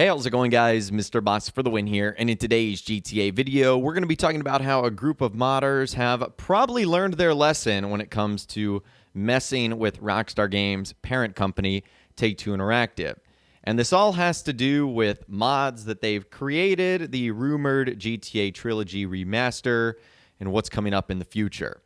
Hey, how's it going, guys? Mr. Boss for the win here, and in today's GTA video, we're going to be talking about how a group of modders have probably learned their lesson when it comes to messing with Rockstar Games' parent company, Take-Two Interactive. And this all has to do with mods that they've created, the rumored GTA Trilogy remaster, and what's coming up in the future.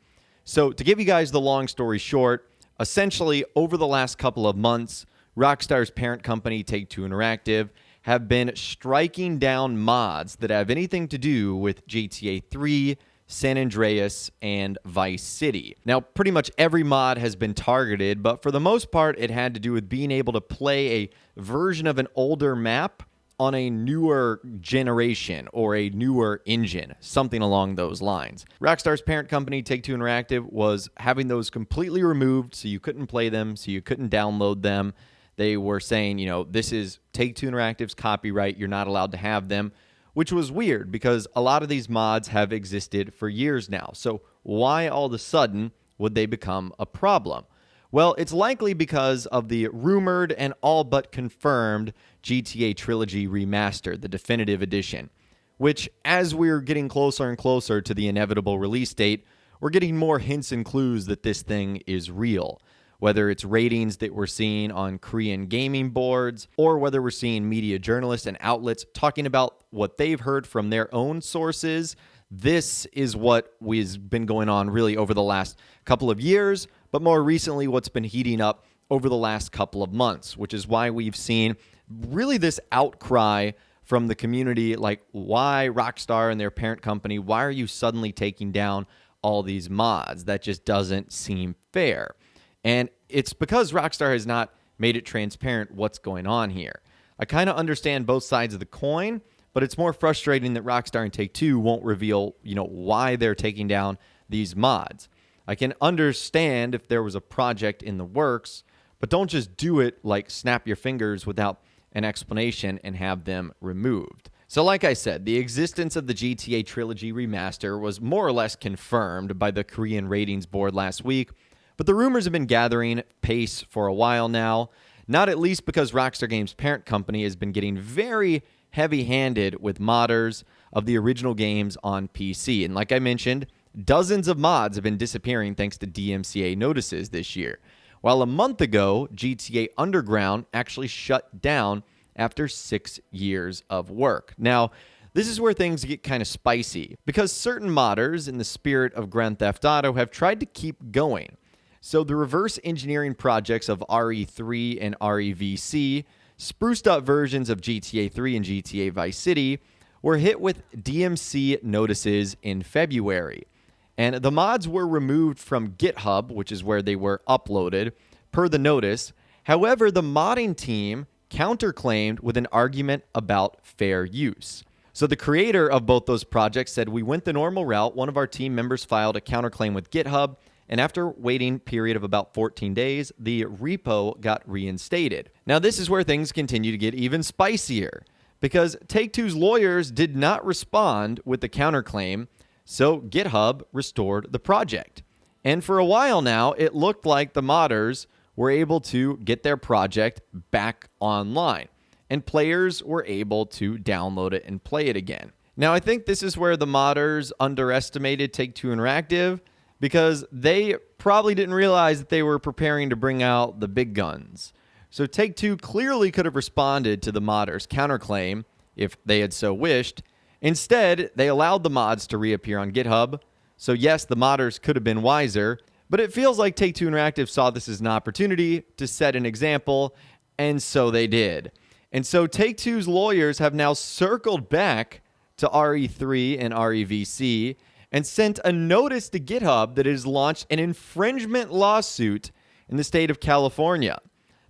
So to give you guys the long story short, essentially over the last couple of months, Rockstar's parent company, Take-Two Interactive, have been striking down mods that have anything to do with GTA 3, San Andreas, and Vice City. Now, pretty much every mod has been targeted, but for the most part, it had to do with being able to play a version of an older map on a newer generation or a newer engine, something along those lines. Rockstar's parent company, Take-Two Interactive, was having those completely removed so you couldn't play them, so you couldn't download them. They were saying, this is Take-Two Interactive's copyright. You're not allowed to have them, which was weird because a lot of these mods have existed for years now. So why all of a sudden would they become a problem? Well, it's likely because of the rumored and all but confirmed GTA Trilogy Remastered, the definitive edition, which as we're getting closer and closer to the inevitable release date, we're getting more hints and clues that this thing is real. Whether it's ratings that we're seeing on Korean gaming boards, or whether we're seeing media journalists and outlets talking about what they've heard from their own sources, this is what has been going on really over the last couple of years, but more recently what's been heating up over the last couple of months, which is why we've seen really this outcry from the community, like, why Rockstar and their parent company, why are you suddenly taking down all these mods? That just doesn't seem fair. And it's because Rockstar has not made it transparent what's going on here. I kind of understand both sides of the coin, but it's more frustrating that Rockstar and Take-Two won't reveal, why they're taking down these mods. I can understand if there was a project in the works, but don't just do it like snap your fingers without an explanation and have them removed. So like I said, the existence of the GTA Trilogy Remaster was more or less confirmed by the Korean ratings board last week, but the rumors have been gathering pace for a while now, not at least because Rockstar Games' parent company has been getting very heavy-handed with modders of the original games on PC. And like I mentioned, dozens of mods have been disappearing thanks to DMCA notices this year, while a month ago, GTA Underground actually shut down after 6 years of work. Now, this is where things get kind of spicy, because certain modders, in the spirit of Grand Theft Auto, have tried to keep going. So the reverse engineering projects of RE3 and REVC, spruced up versions of GTA 3 and GTA Vice City, were hit with DMC notices in February. And the mods were removed from GitHub, which is where they were uploaded, per the notice. However, the modding team counterclaimed with an argument about fair use. So the creator of both those projects said, "We went the normal route. One of our team members filed a counterclaim with GitHub, and after waiting period of about 14 days, the repo got reinstated." Now, this is where things continue to get even spicier, because Take-Two's lawyers did not respond with the counterclaim, so GitHub restored the project. And for a while now, it looked like the modders were able to get their project back online, and players were able to download it and play it again. Now, I think this is where the modders underestimated Take-Two Interactive, because they probably didn't realize that they were preparing to bring out the big guns. So Take-Two clearly could have responded to the modders' counterclaim if they had so wished. Instead, they allowed the mods to reappear on GitHub. So yes, the modders could have been wiser, but it feels like Take-Two Interactive saw this as an opportunity to set an example, and so they did. And so Take-Two's lawyers have now circled back to RE3 and REVC and sent a notice to GitHub that it has launched an infringement lawsuit in the state of California.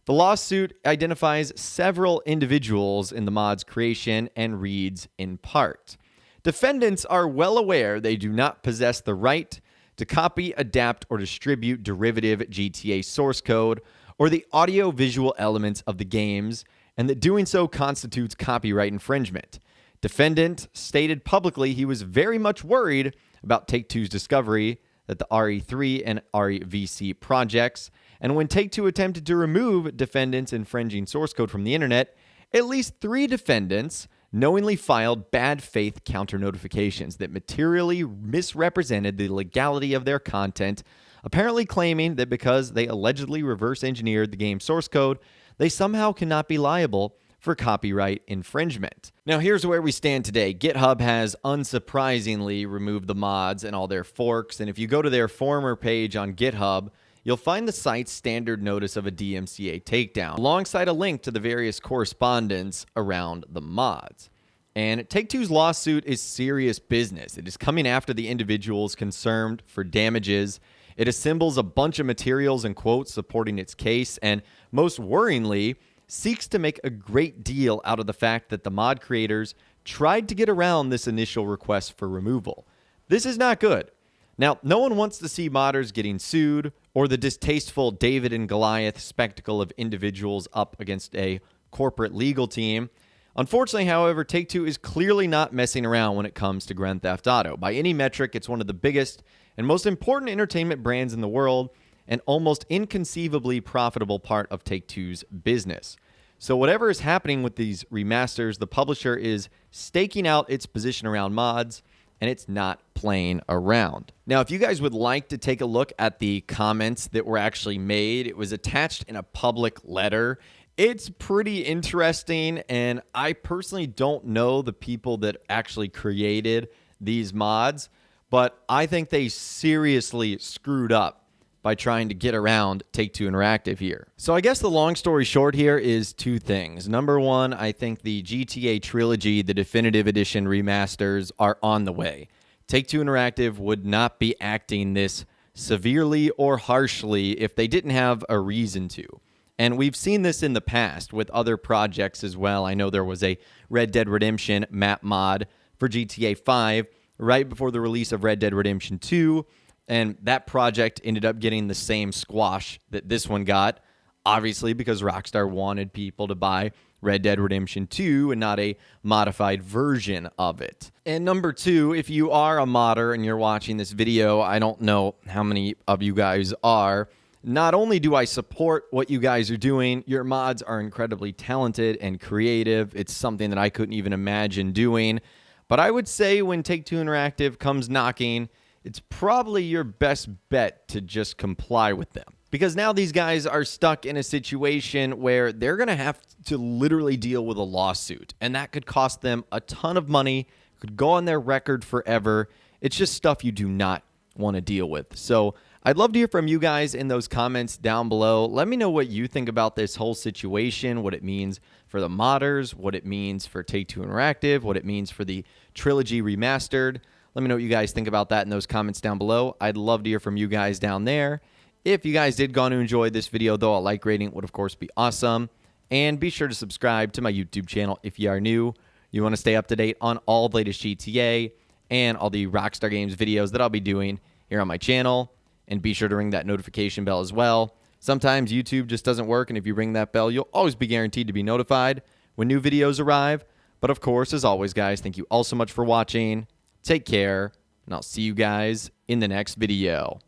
The lawsuit identifies several individuals in the mod's creation and reads in part, "Defendants are well aware they do not possess the right to copy, adapt, or distribute derivative GTA source code or the audio-visual elements of the games, and that doing so constitutes copyright infringement. Defendant stated publicly he was very much worried about Take-Two's discovery that the RE3 and REVC projects, and when Take-Two attempted to remove defendants' infringing source code from the internet, At least 3 defendants knowingly filed bad faith counter notifications that materially misrepresented the legality of their content, apparently claiming that because they allegedly reverse engineered the game's source code, they somehow cannot be liable for copyright infringement. Now, here's where we stand today. GitHub has unsurprisingly removed the mods and all their forks, and if you go to their former page on GitHub, you'll find the site's standard notice of a DMCA takedown, alongside a link to the various correspondence around the mods. And Take-Two's lawsuit is serious business. It is coming after the individuals concerned for damages. It assembles a bunch of materials and quotes supporting its case, and most worryingly, seeks to make a great deal out of the fact that the mod creators tried to get around this initial request for removal. This is not good. Now, no one wants to see modders getting sued or the distasteful David and Goliath spectacle of individuals up against a corporate legal team. Unfortunately, however, Take-Two is clearly not messing around when it comes to Grand Theft Auto. By any metric, it's one of the biggest and most important entertainment brands in the world, an almost inconceivably profitable part of Take-Two's business. So whatever is happening with these remasters, the publisher is staking out its position around mods, and it's not playing around. Now, if you guys would like to take a look at the comments that were actually made, it was attached in a public letter. It's pretty interesting, and I personally don't know the people that actually created these mods, but I think they seriously screwed up by trying to get around Take-Two Interactive here. So I guess the long story short here is 2 things. Number one, I think the GTA Trilogy, the Definitive Edition remasters, are on the way. Take-Two Interactive would not be acting this severely or harshly if they didn't have a reason to. And we've seen this in the past with other projects as well. I know there was a Red Dead Redemption map mod for GTA 5 right before the release of Red Dead Redemption 2, and that project ended up getting the same squash that this one got, obviously because Rockstar wanted people to buy Red Dead Redemption 2 and not a modified version of it. And number 2, if you are a modder and you're watching this video, I don't know how many of you guys are, not only do I support what you guys are doing, your mods are incredibly talented and creative. It's something that I couldn't even imagine doing. But I would say when Take-Two Interactive comes knocking, it's probably your best bet to just comply with them. Because now these guys are stuck in a situation where they're going to have to literally deal with a lawsuit. And that could cost them a ton of money, could go on their record forever. It's just stuff you do not want to deal with. So I'd love to hear from you guys in those comments down below. Let me know what you think about this whole situation, what it means for the modders, what it means for Take-Two Interactive, what it means for the Trilogy Remastered. Let me know what you guys think about that in those comments down below. I'd love to hear from you guys down there. If you guys did go on to enjoy this video, though, a like rating would, of course, be awesome. And be sure to subscribe to my YouTube channel if you are new. You want to stay up to date on all the latest GTA and all the Rockstar Games videos that I'll be doing here on my channel. And be sure to ring that notification bell as well. Sometimes YouTube just doesn't work, and if you ring that bell, you'll always be guaranteed to be notified when new videos arrive. But of course, as always, guys, thank you all so much for watching. Take care, and I'll see you guys in the next video.